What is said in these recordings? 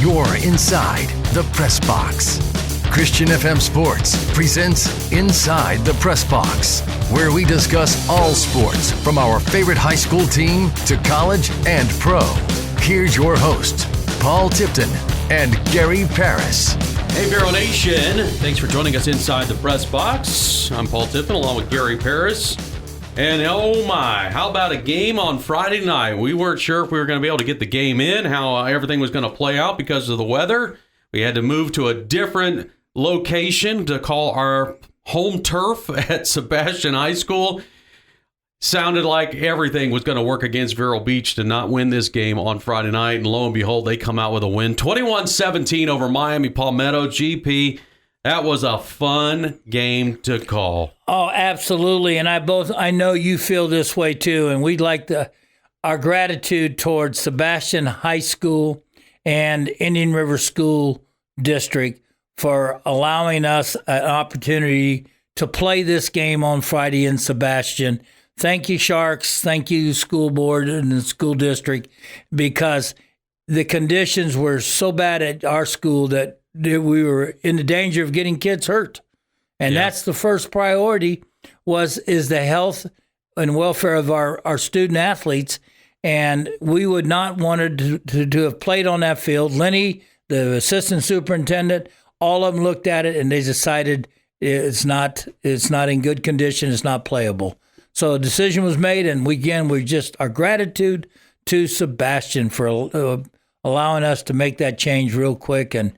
You're inside the Press Box. Christian FM Sports presents Inside the Press Box, where we discuss all sports from our favorite high school team to college and pro. Here's your hosts, Paul Tipton and Gary Paris. Hey, Vero Nation. Thanks for joining us inside the Press Box. I'm Paul Tipton along with Gary Paris. And oh my, how about a game on Friday night? We weren't sure if we were going to be able to get the game in, how everything was going to play out because of the weather. We had to move to a different location to call our home turf at Sebastian High School. Sounded like everything was going to work against Vero Beach to not win this game on Friday night. And lo and behold, they come out with a win. 21-17 over Miami Palmetto. GP, that was a fun game to call. Oh, absolutely. And I know you feel this way too. And we'd like our gratitude towards Sebastian High School and Indian River School District for allowing us an opportunity to play this game on Friday in Sebastian. Thank you, Sharks. Thank you, school board and the school district, because the conditions were so bad at our school that we were in the danger of getting kids hurt. And that's the first priority is the health and welfare of our student athletes. And we would not wanted to have played on that field. Lenny, the assistant superintendent, all of them looked at it and they decided it's not in good condition. It's not playable. So a decision was made, and we just our gratitude to Sebastian for allowing us to make that change real quick. And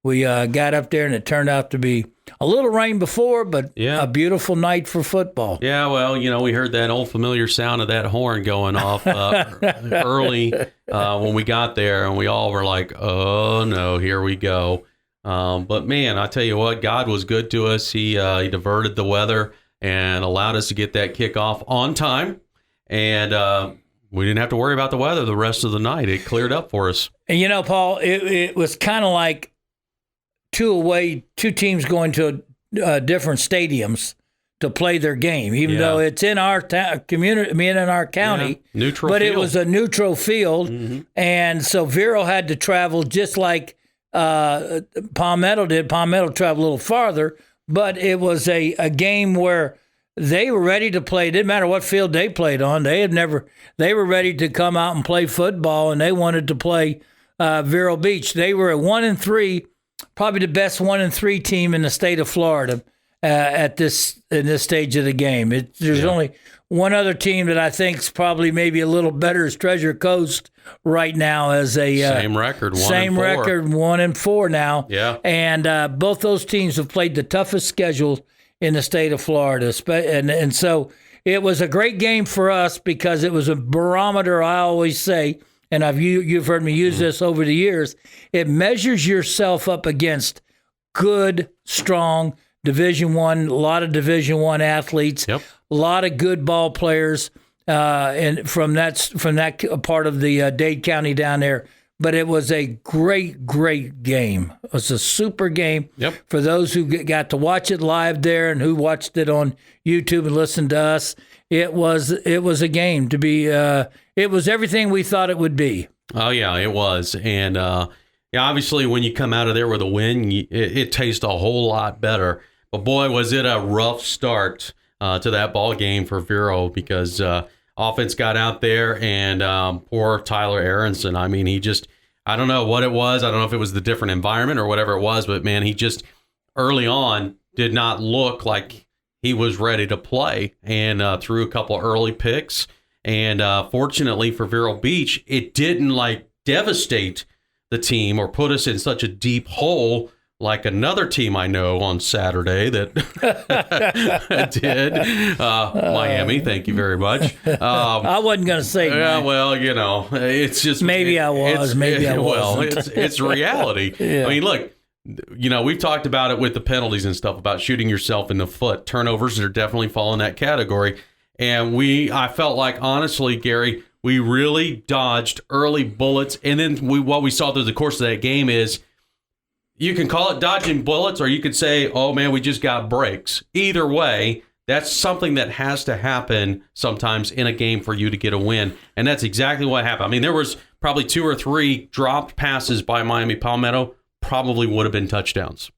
we got up there, and it turned out to be a little rain before, but a beautiful night for football. Yeah, well, we heard that old familiar sound of that horn going off early when we got there, and we all were like, oh, no, here we go. But, man, I tell you what, God was good to us. He diverted the weather and allowed us to get that kickoff on time. And we didn't have to worry about the weather the rest of the night. It cleared up for us. And, Paul, it was kind of like two teams going to different stadiums to play their game, even though it's in our community, in our county. Neutral but field. It was a neutral field. Mm-hmm. And so Vero had to travel just like Palmetto did. Palmetto traveled a little farther. But it was a game where they were ready to play. It didn't matter what field they played on. They were ready to come out and play football, and they wanted to play Vero Beach. They were at 1-3, probably the best 1-3 team in the state of Florida in this stage of the game. There's only one other team that I think is probably maybe a little better is Treasure Coast right now as a same record, 1-4 now. Yeah, and both those teams have played the toughest schedule in the state of Florida, and so it was a great game for us because it was a barometer. I always say, and you've heard me use this over the years. It measures yourself up against good, strong Division I, a lot of Division I athletes, a lot of good ball players. And from that part of the Dade County down there. But it was a great, great game. It was a super game for those who got to watch it live there and who watched it on YouTube and listened to us. It was a game to be. It was everything we thought it would be. Oh yeah, it was. And obviously when you come out of there with a win, it tastes a whole lot better. But boy, was it a rough start to that ball game for Vero because offense got out there and poor Tyler Aronson. I mean, I don't know what it was. I don't know if it was the different environment or whatever it was, but man, he just early on did not look like he was ready to play and threw a couple early picks. And fortunately for Vero Beach, it didn't devastate the team or put us in such a deep hole like another team I know on Saturday that did. Miami, thank you very much. I wasn't going to say that. Yeah, well, it's just... Maybe I was, maybe I wasn't. Well, it's reality. I mean, look, we've talked about it with the penalties and stuff about shooting yourself in the foot. Turnovers are definitely fall in that category. And I felt like, honestly, Gary, we really dodged early bullets. And then what we saw through the course of that game is you can call it dodging bullets or you could say, oh, man, we just got breaks. Either way, That's something that has to happen sometimes in a game for you to get a win. And that's exactly what happened. I mean, there was probably 2 or 3 dropped passes by Miami Palmetto, probably would have been touchdowns.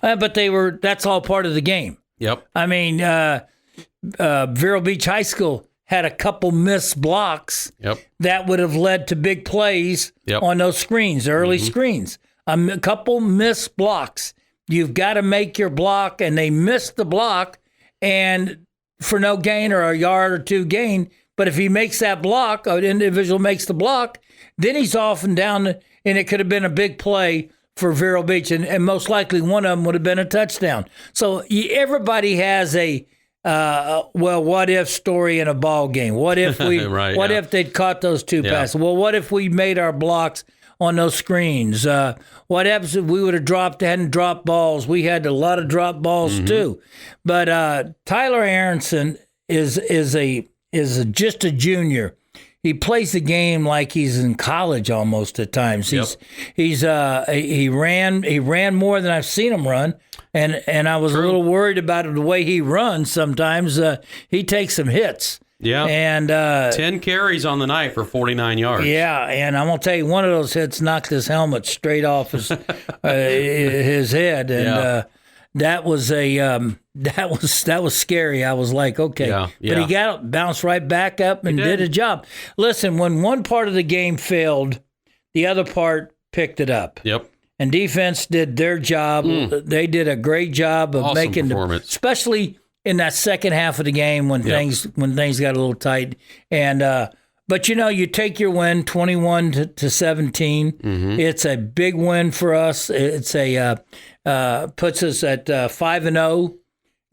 But that's all part of the game. Yep. I mean, Vero Beach High School had a couple missed blocks that would have led to big plays on those screens, early screens. A couple missed blocks. You've got to make your block, and they missed the block, and for no gain or a yard or 2 gain. But if he makes that block, an individual makes the block, then he's off and down, and it could have been a big play for Vero Beach, and most likely one of them would have been a touchdown. So everybody has a what if story in a ball game. What if we? What if they'd caught those 2 passes? Well, what if we made our blocks on those screens? What happens if we would have hadn't dropped balls? We had a lot of drop balls too. But Tyler Aronson is just a junior. He plays the game like he's in college almost at times. He ran more than I've seen him run, and I was a little worried about the way he runs. Sometimes he takes some hits. Yeah, and 10 carries on the night for 49 yards. Yeah, and I'm gonna tell you, one of those hits knocked his helmet straight off his head, and that was scary. I was like, okay, but he bounced right back up and did a job. Listen, when one part of the game failed, the other part picked it up. Yep. And defense did their job. They did a great job of making especially in that second half of the game when things got a little tight. And but you take your win 21 to 17. It's a big win for us. It's puts us at 5-0.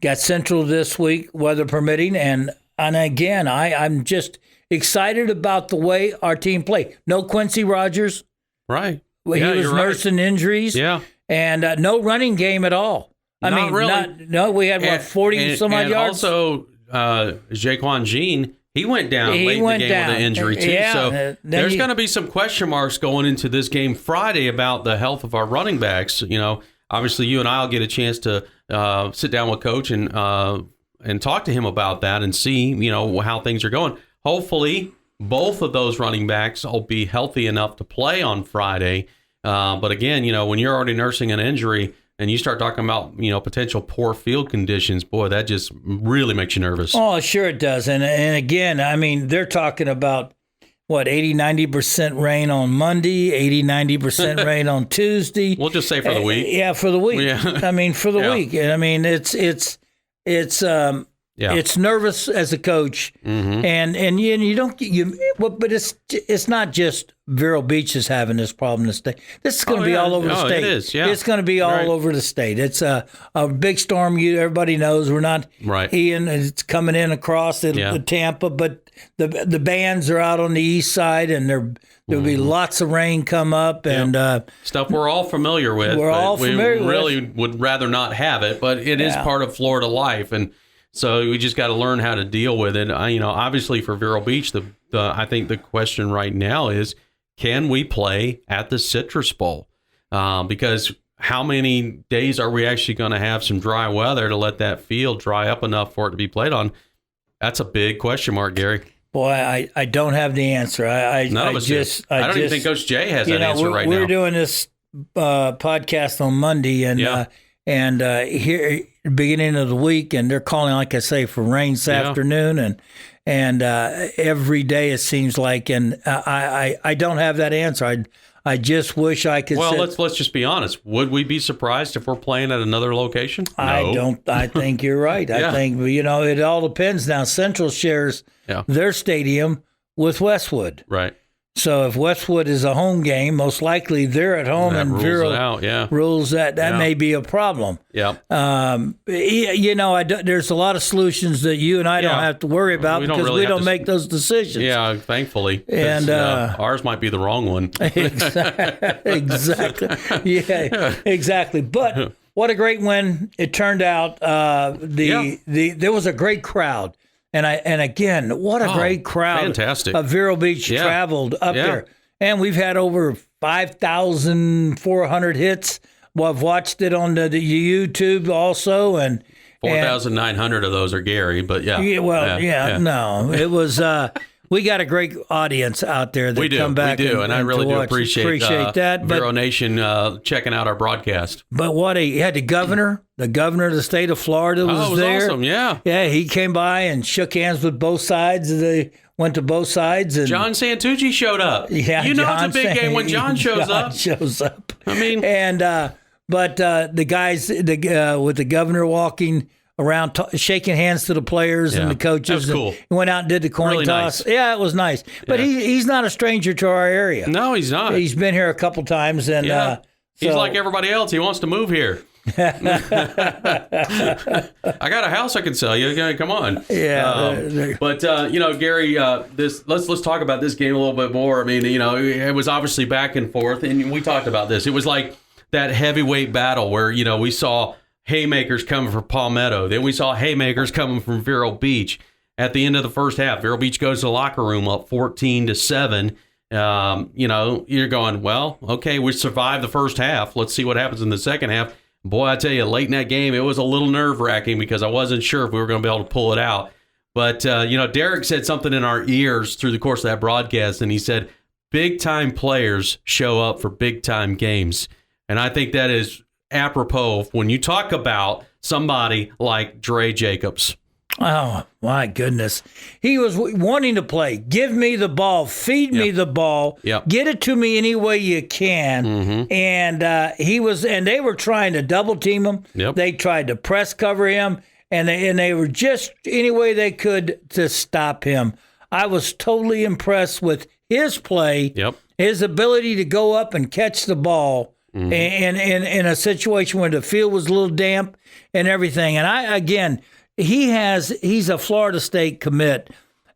Got Central this week, weather permitting, and again, I'm just excited about the way our team played. No Quincy Rogers, right? He was nursing injuries, and no running game at all. We had 40 some odd yards. Also, Jaquan Jean, he went down late in the game with an injury too. So there's going to be some question marks going into this game Friday about the health of our running backs. Obviously, you and I will get a chance to sit down with Coach and talk to him about that and see, how things are going. Hopefully, both of those running backs will be healthy enough to play on Friday. But again, when you're already nursing an injury and you start talking about, potential poor field conditions, boy, that just really makes you nervous. Oh, sure it does. And again, I mean, they're talking about, 80-90% rain on Monday, 80-90% rain on Tuesday. We'll just say for the week. Yeah, for the week. Yeah. I mean, for the week. And I mean, it's nervous as a coach, and you don't but it's not just Vero Beach is having this problem. This is going to be all over the state. It is. Yeah. It's going to be all over the state. It's a big storm. Everybody knows we're not Ian. It's coming in across the Tampa, but the bands are out on the east side, and there'll be lots of rain come up and stuff we're all familiar with. We really would rather not have it, but it is part of Florida life, and so we just got to learn how to deal with it. Obviously for Vero Beach, I think the question right now is, can we play at the Citrus Bowl? Because how many days are we actually going to have some dry weather to let that field dry up enough for it to be played on? That's a big question mark, Gary. Boy, I don't have the answer. I don't even think Coach Jay has that answer right now. We're doing this podcast on Monday, and here beginning of the week, and they're calling, like I say, for rain this afternoon, and every day it seems like, and I don't have that answer. I just wish I could. Well, let's just be honest. Would we be surprised if we're playing at another location? No. I don't. I think you're right. I think it all depends. Now Central shares their stadium with Westwood. Right. So if Westwood is a home game, most likely they're at home, and Vero rules that may be a problem. Yeah. There's a lot of solutions that you and I don't have to worry about because we don't make those decisions. Yeah, thankfully. And ours might be the wrong one. Exactly. Yeah, exactly. But what a great win it turned out. There was a great crowd. And again, what a great crowd! Fantastic. Of Vero Beach traveled up there, and we've had over 5,400 hits. Well, I've watched it on the YouTube also, and 4,900 of those are Gary, but yeah. No, it was. We got a great audience out there that come back. We do, and I really do appreciate that. Vero Nation checking out our broadcast. But he had the governor of the state of Florida was it was there. Awesome, yeah. Yeah, he came by and shook hands with both sides. They went to both sides. And John Santucci showed up. Yeah, John it's a big game when John shows up. I mean, and but the guys with the governor walking around, shaking hands to the players and the coaches. That was cool. He went out and did the coin really toss. Nice. Yeah, it was nice. But he's not a stranger to our area. No, he's not. He's been here a couple times, and he's like everybody else. He wants to move here. I got a house I can sell you. Come on. Yeah. But Gary, let's talk about this game a little bit more. I mean, it was obviously back and forth, and we talked about this. It was like that heavyweight battle where we saw haymakers coming from Palmetto, then we saw haymakers coming from Vero Beach. At the end of the first half, Vero Beach goes to the locker room up 14-7. You're going, well, okay, we survived the first half. Let's see what happens in the second half. Boy, I tell you, late in that game, it was a little nerve-wracking because I wasn't sure if we were going to be able to pull it out. But, Derek said something in our ears through the course of that broadcast, and he said, big-time players show up for big-time games. And I think that is apropos when you talk about somebody like Dre Jacobs. Oh, my goodness. He was wanting to play. Give me the ball. Feed me the ball. Yep. Get it to me any way you can. Mm-hmm. And they were trying to double team him. Yep. They tried to press cover him, and they were just any way they could to stop him. I was totally impressed with his play, his ability to go up and catch the ball. Mm-hmm. And in a situation where the field was a little damp and everything. And he's a Florida State commit,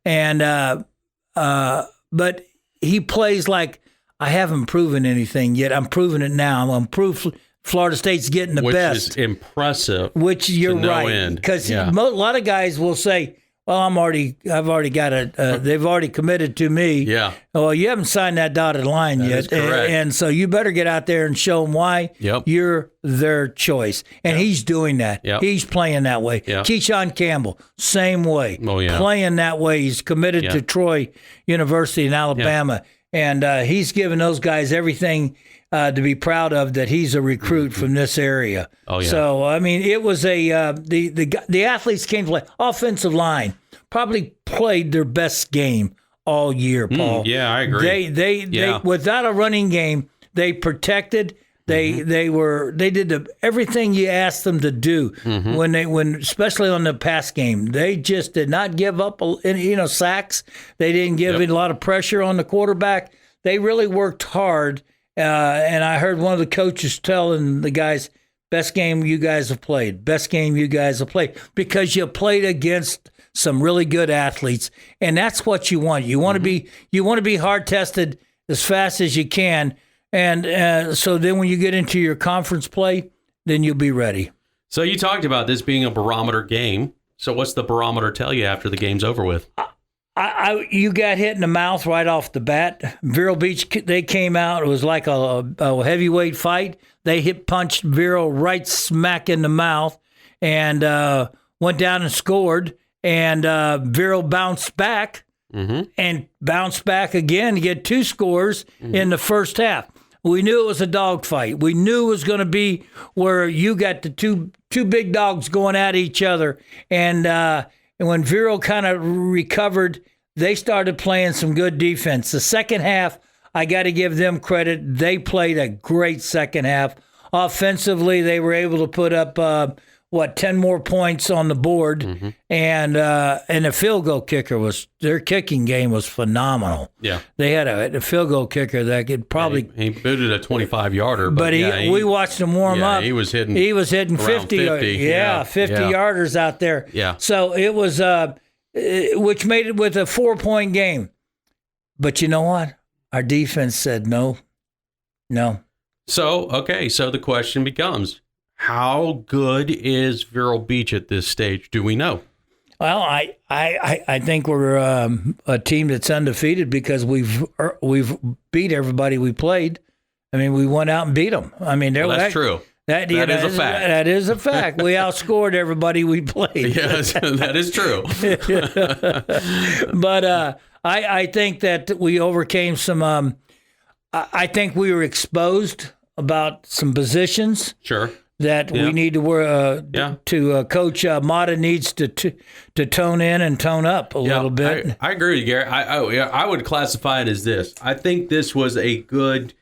and but he plays like I haven't proven anything yet. I'm proving it now. I'm proof Florida State's getting the best. Which is impressive. Which you're right, because a lot of guys will say, well, I've already got they've already committed to me. Yeah. Well, you haven't signed that dotted line yet. Is correct. And so you better get out there and show them why you're their choice. And he's doing that. Yep. He's playing that way. Yep. Keyshawn Campbell, same way. Oh, yeah. Playing that way. He's committed to Troy University in Alabama. And he's giving those guys everything to be proud of, that he's a recruit from this area. Oh, yeah. So, I mean, it was the athletes came to play. Offensive line probably played their best game all year, Paul. Yeah, I agree. They without a running game, they protected. They did everything you asked them to do when especially on the pass game. They just did not give up sacks. They didn't give a lot of pressure on the quarterback. They really worked hard. And I heard one of the coaches telling the guys, best game you guys have played. Best game you guys have played, because you played against some really good athletes, and that's what you want. You want to be hard tested as fast as you can, and so then when you get into your conference play, then you'll be ready. So you talked about this being a barometer game. So what's the barometer tell you after the game's over with? You got hit in the mouth right off the bat. Vero Beach, they came out. It was like a heavyweight fight. They punched Vero right smack in the mouth, and went down and scored. And Vero bounced back and bounced back again to get 2 scores in the first half. We knew it was a dogfight. We knew it was going to be where you got the two big dogs going at each other. And when Vero kind of recovered, they started playing some good defense. The second half, I got to give them credit. They played a great second half. Offensively, they were able to put up 10 more points on the board, and the field goal kicker their kicking game was phenomenal. Yeah, they had a field goal kicker that could probably he booted a 25-yarder, but we watched him warm up. He was hitting 50 yarders out there. Yeah, so it was which made it with a 4-point game. But you know what? Our defense said no. So the question becomes, how good is Vero Beach at this stage? Do we know? Well, I think we're a team that's undefeated because we've beat everybody we played. I mean, we went out and beat them. I mean, that's true. That is a fact. That is a fact. We outscored everybody we played. Yes, that is true. But I think that we overcame some. I think we were exposed about some positions. Sure. That we need to work. Coach Mata needs to tone in and tone up a little bit. I agree with you, Gary. I would classify it as this. I think this was a good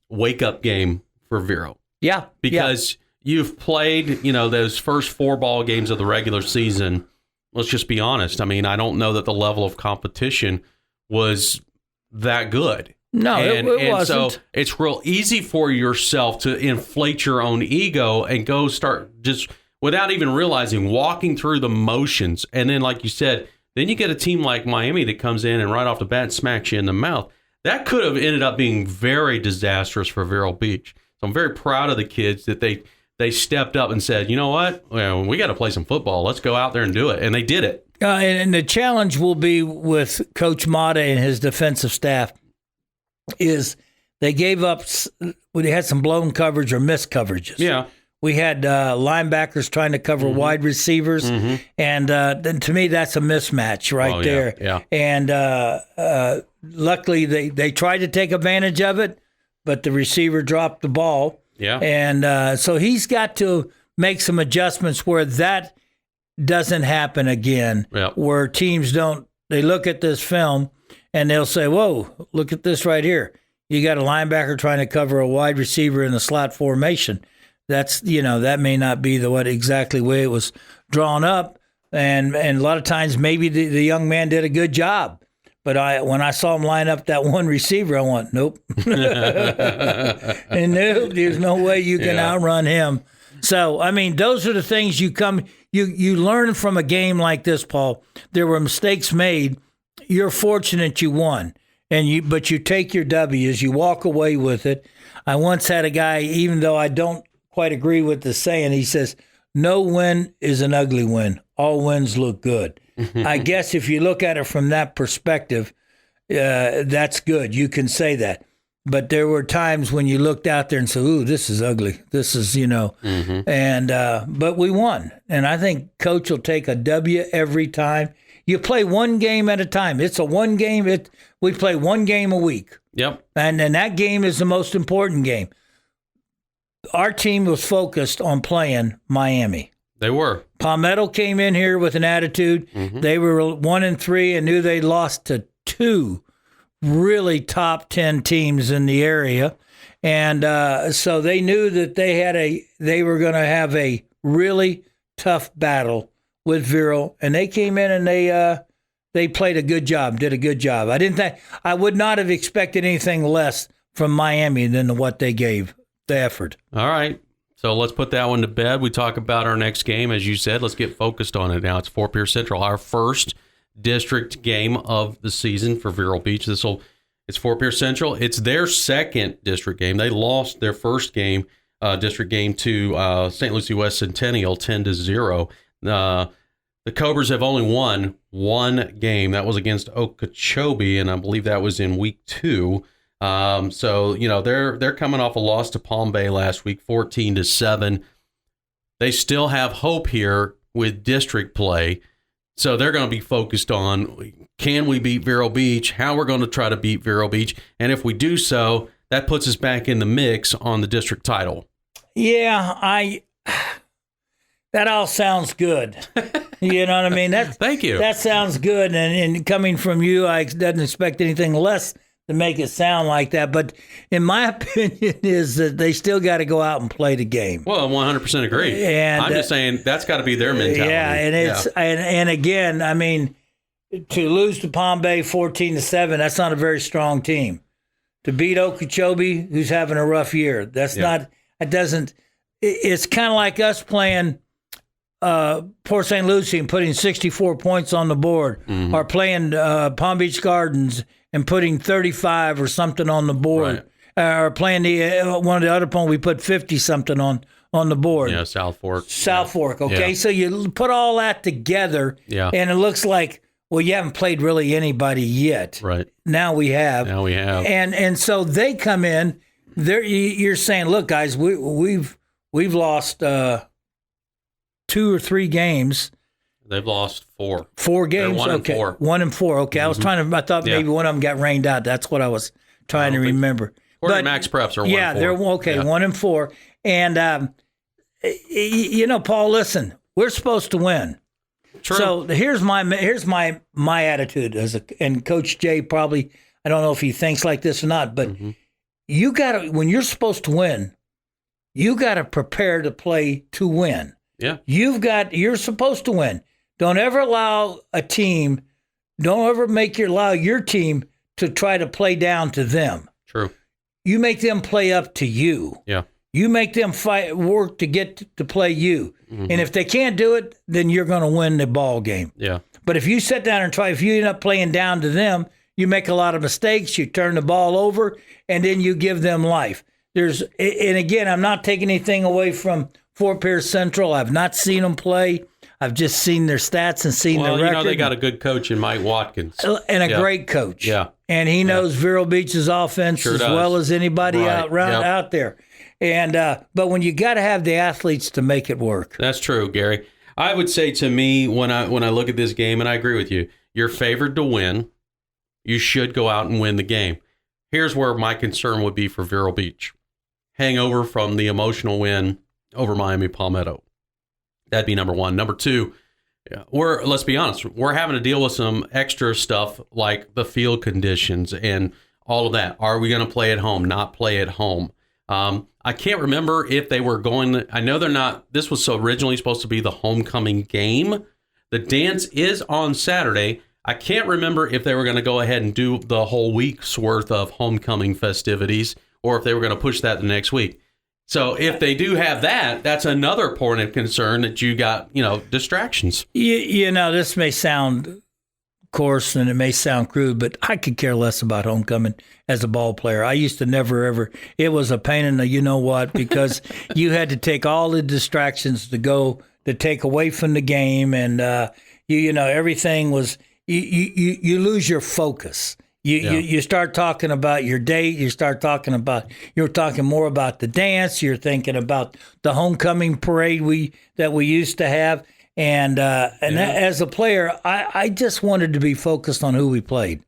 wake up game for Vero. Yeah, because you've played, those first 4 ball games of the regular season. Let's just be honest. I mean, I don't know that the level of competition was that good. No, it wasn't. So it's real easy for yourself to inflate your own ego and go start just without even realizing walking through the motions. And then, like you said, then you get a team like Miami that comes in and right off the bat smacks you in the mouth. That could have ended up being very disastrous for Vero Beach. So I'm very proud of the kids that they stepped up and said, you know what, well, we got to play some football. Let's go out there and do it. And they did it. And the challenge will be with Coach Mata and his defensive staff is they gave up, they had some blown coverage or missed coverages. Yeah. We had linebackers trying to cover wide receivers, and then to me that's a mismatch right there. Yeah. And luckily they tried to take advantage of it, but the receiver dropped the ball. Yeah. And so he's got to make some adjustments where that doesn't happen again, where teams they look at this film and they'll say, whoa, look at this right here. You got a linebacker trying to cover a wide receiver in a slot formation. That's, that may not be the exactly way it was drawn up. And a lot of times maybe the young man did a good job. But when I saw him line up that one receiver, I went, nope. And nope, there's no way you can outrun him. So, I mean, those are the things you learn from a game like this, Paul. There were mistakes made. You're fortunate you won. But you take your W's, you walk away with it. I once had a guy, even though I don't quite agree with the saying, he says, no win is an ugly win. All wins look good. I guess if you look at it from that perspective, that's good. You can say that. But there were times when you looked out there and said, ooh, this is ugly. This is, and but we won. And I think Coach will take a W every time. You play one game at a time. It's a one game. We play one game a week. Yep. And that game is the most important game. Our team was focused on playing Miami. They were. Palmetto came in here with an attitude. They were 1-3 and knew they lost to 2 really top 10 teams in the area. And so they knew that they were going to have a really tough battle with Vero. And they came in and they played a good job, did a good job. I would not have expected anything less from Miami than what they gave, the effort. All right. So let's put that one to bed. We talk about our next game. As you said, let's get focused on it now. It's Fort Pierce Central, our first district game of the season for Vero Beach. It's Fort Pierce Central. It's their second district game. They lost their first game, district game, to St. Lucie West Centennial 10-0. The Cobras have only won one game. That was against Okeechobee, and I believe that was in week 2. So they're coming off a loss to Palm Bay last week, 14-7. They still have hope here with district play. So they're going to be focused on, can we beat Vero Beach? How we're going to try to beat Vero Beach. And if we do so, that puts us back in the mix on the district title. Yeah, that all sounds good. You know what I mean? Thank you. That sounds good. And coming from you, I didn't expect anything less to make it sound like that. But in my opinion is that they still got to go out and play the game. Well, 100% agree. And I'm just saying that's got to be their mentality. Yeah, and and again, I mean, to lose to Palm Bay 14-7, that's not a very strong team. To beat Okeechobee, who's having a rough year, it's kind of like us playing Port St. Lucie and putting 64 points on the board, or playing Palm Beach Gardens and putting 35 or something on the board, or playing one of the other opponents, we put 50-something on the board. Yeah, South Fork. Okay? Yeah. So you put all that together, and it looks like, well, you haven't played really anybody yet. Right. Now we have. And so they come in, you're saying, look, guys, we've we've lost 2 or 3 games. They've lost 4. 4 games? They're 1 and okay. 4. 1 and 4. Okay. Mm-hmm. I thought maybe one of them got rained out. That's what I was trying to remember. But Max Preps are 1 yeah, and 4. They're okay, Yeah. 1 and 4. And Paul, listen, we're supposed to win. True. So here's my attitude and Coach Jay probably, I don't know if he thinks like this or not, but you got to, when you're supposed to win, you got to prepare to play to win. Yeah. You're supposed to win. Don't ever allow allow your team to try to play down to them. True. You make them play up to you. Yeah. You make them work to get to play you. And if they can't do it, then you're going to win the ball game. Yeah. But if you sit down and if you end up playing down to them, you make a lot of mistakes, you turn the ball over, and then you give them life. And again, I'm not taking anything away from Fort Pierce Central. I've not seen them play. I've just seen their stats and seen their record. They got a good coach in Mike Watkins. And a great coach. Yeah. And he knows Vero Beach's offense as well as anybody out there. And but when you got to have the athletes to make it work. That's true, Gary. I would say to me when I look at this game, and I agree with you, you're favored to win. You should go out and win the game. Here's where my concern would be for Vero Beach. Hangover from the emotional win over Miami Palmetto. That'd be number 1. Number 2, let's be honest, we're having to deal with some extra stuff like the field conditions and all of that. Are we going to play at home, not play at home? I can't remember if they were going, I know they're not, this was originally supposed to be the homecoming game. The dance is on Saturday. I can't remember if they were going to go ahead and do the whole week's worth of homecoming festivities or if they were going to push that the next week. So if they do have that, that's another point of concern that you got, distractions. This may sound coarse and it may sound crude, but I could care less about homecoming as a ball player. I used to never, ever. It was a pain in the you-know-what because you had to take all the distractions to take away from the game. And, everything was, you lose your focus. You start talking about your date. You're talking more about the dance. You're thinking about the homecoming parade that we used to have. And as a player, I just wanted to be focused on who we played.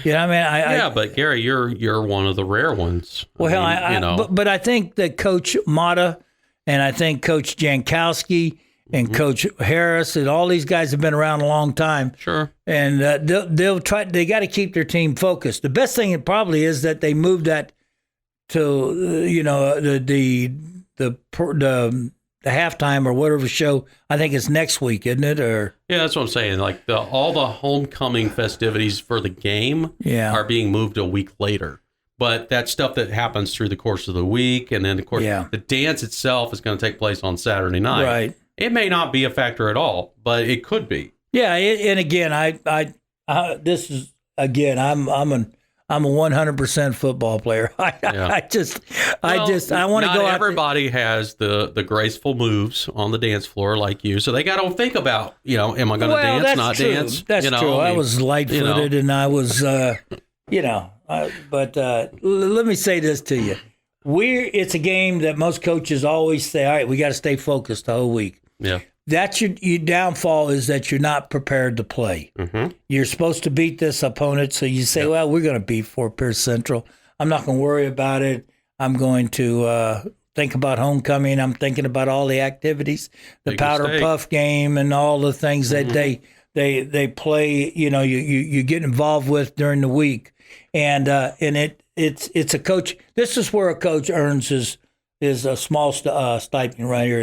But Gary, you're one of the rare ones. But I think that Coach Mata and I think Coach Jankowski and Coach Harris and all these guys have been around a long time. Sure. And they'll try. They got to keep their team focused. The best thing probably is that they moved that to the halftime or whatever show. I think it's next week, isn't it? Or that's what I'm saying. Like all the homecoming festivities for the game are being moved a week later. But that stuff that happens through the course of the week, and then of course the dance itself is going to take place on Saturday night. Right. It may not be a factor at all, but it could be. Yeah. And again, I'm a 100% football player. I want to go out. Everybody has the graceful moves on the dance floor like you, so they got to think about, am I going to dance, not true. dance? That's true. I was light-footed, and I was, but let me say this to you. It's a game that most coaches always say, all right, we got to stay focused the whole week. Yeah. That's your downfall is that you're not prepared to play. Mm-hmm. You're supposed to beat this opponent, so you say, well, we're going to beat Fort Pierce Central. I'm not going to worry about it. I'm going to think about homecoming. I'm thinking about all the activities, the Big powder mistake. puff game and all the things that they play, you get involved with during the week. And it's a coach. This is where a coach earns his a small stipend right here.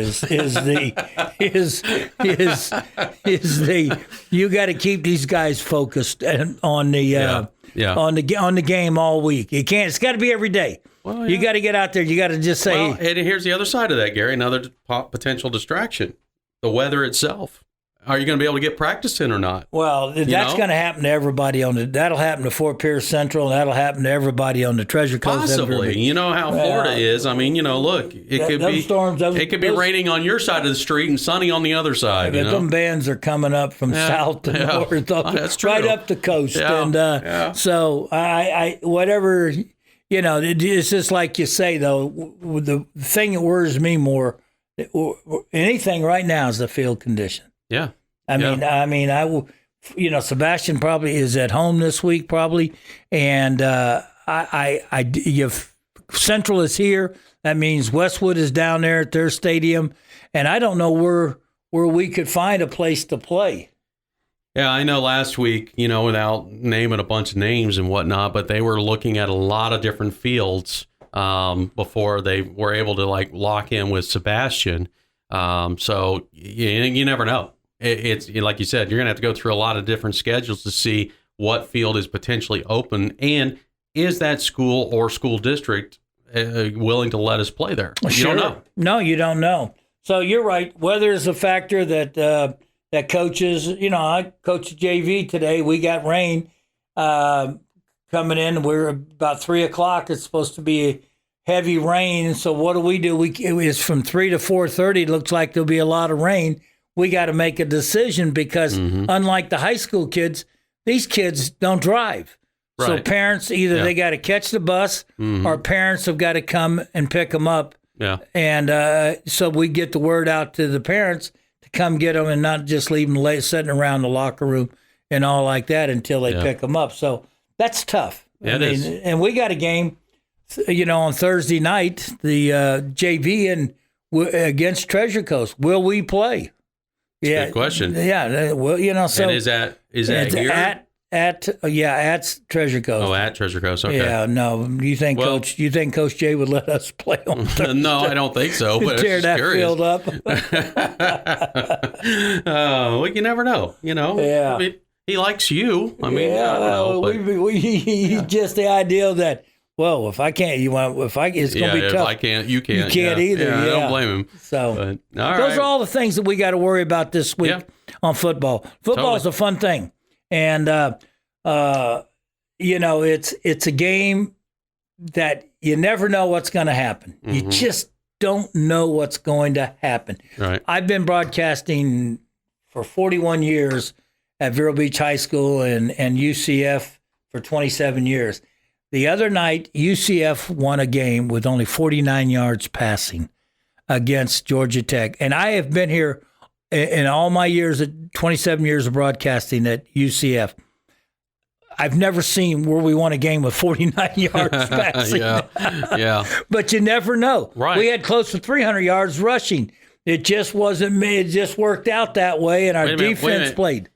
You got to keep these guys focused on the game all week. It's got to be every day. Well, you got to get out there. You got to just say. Well, and here's the other side of that, Gary. Another potential distraction: the weather itself. Are you going to be able to get practice in or not? Well, that's going to happen to everybody that'll happen to Fort Pierce Central, and that'll happen to everybody on the Treasure Coast. Possibly. You know how Florida is. I mean, look, it could be raining on your side of the street and sunny on the other side. Them bands are coming up from south to north, that's true. right up the coast. And so I whatever, it's just like you say, though, the thing that worries me more anything right now is the field condition. Yeah. I mean, I will. Sebastian probably is at home this week, probably, and Central is here. That means Westwood is down there at their stadium, and I don't know where we could find a place to play. Yeah, I know last week, without naming a bunch of names and whatnot, but they were looking at a lot of different fields before they were able to lock in with Sebastian. So you never know. It's like you said, you're going to have to go through a lot of different schedules to see what field is potentially open, and is that school or school district willing to let us play there? You don't know. No, you don't know. So you're right. Weather is a factor that coaches. I coached JV today. We got rain coming in. We're about 3:00. It's supposed to be heavy rain. So what do? It's from 3 to 4:30. It looks like there'll be a lot of rain. We got to make a decision because unlike the high school kids, these kids don't drive. Right. So parents, either they got to catch the bus or parents have got to come and pick them up. Yeah. And so we get the word out to the parents to come get them and not just leave them sitting around the locker room and all like that until they pick them up. So that's tough. Yeah, it is. And we got a game, on Thursday night, the JV against Treasure Coast. Will we play? That's a good question. Yeah. Well, so. And is that here? At Treasure Coast. Oh, at Treasure Coast. Okay. Yeah, no. You think Coach Jay would let us play on Thursday? No, I don't think so. But tear that field up. Well, you never know. Yeah. I mean, he likes you. I mean, I don't know. But, just the idea that. Well, if I can't, it's going to be tough. If I can't, you can't. You can't either. Yeah, I don't blame him. So those are all the things that we got to worry about this week on football. Football is a fun thing, and it's a game that you never know what's going to happen. You just don't know what's going to happen. Right. I've been broadcasting for 41 years at Vero Beach High School and UCF for 27 years. The other night, UCF won a game with only 49 yards passing against Georgia Tech. And I have been here in all my years, 27 years of broadcasting at UCF. I've never seen where we won a game with 49 yards passing. Yeah. But you never know. Right. We had close to 300 yards rushing. It just wasn't me. It just worked out that way, and our defense played.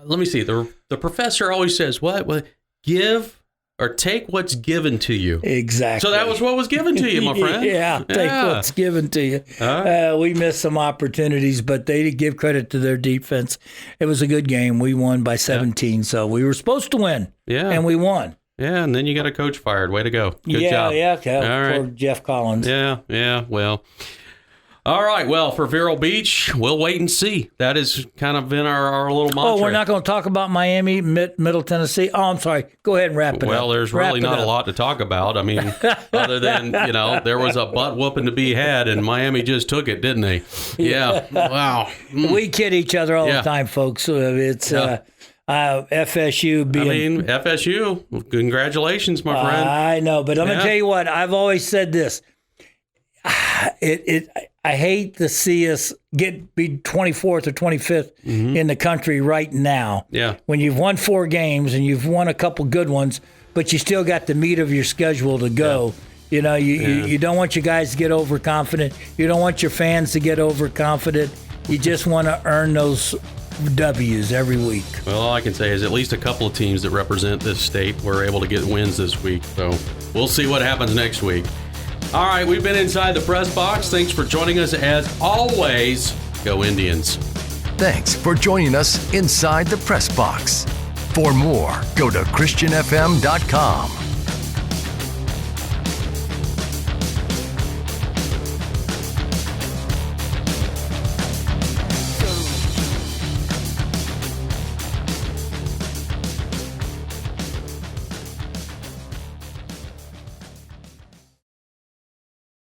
Let me see. The professor always says, what? Give or take what's given to you. Exactly. So that was what was given to you, my friend. Take what's given to you. We missed some opportunities, but they did give credit to their defense. It was a good game. We won by 17, so we were supposed to win. Yeah. And we won. Yeah, and then you got a coach fired. Way to go. Good job. Yeah. All right. Poor Jeff Collins. Yeah, well. All right, well, for Vero Beach, we'll wait and see. That has kind of been our little mantra. Oh, we're not going to talk about Miami, Middle Tennessee? Oh, I'm sorry. Go ahead and wrap it up. Well, there's really not a lot to talk about. I mean, other than, there was a butt whooping to be had, and Miami just took it, didn't they? Yeah. Wow. We kid each other all the time, folks. It's FSU being... FSU, congratulations, my friend. I know, but I'm going to tell you what. I've always said this. I hate to see us be 24th or 25th in the country right now. Yeah. When you've won 4 games and you've won a couple good ones, but you still got the meat of your schedule to go. Yeah. You don't want your guys to get overconfident. You don't want your fans to get overconfident. You just want to earn those W's every week. Well, all I can say is at least a couple of teams that represent this state were able to get wins this week. So we'll see what happens next week. All right, we've been inside the press box. Thanks for joining us. As always, go Indians. Thanks for joining us inside the press box. For more, go to ChristianFM.com.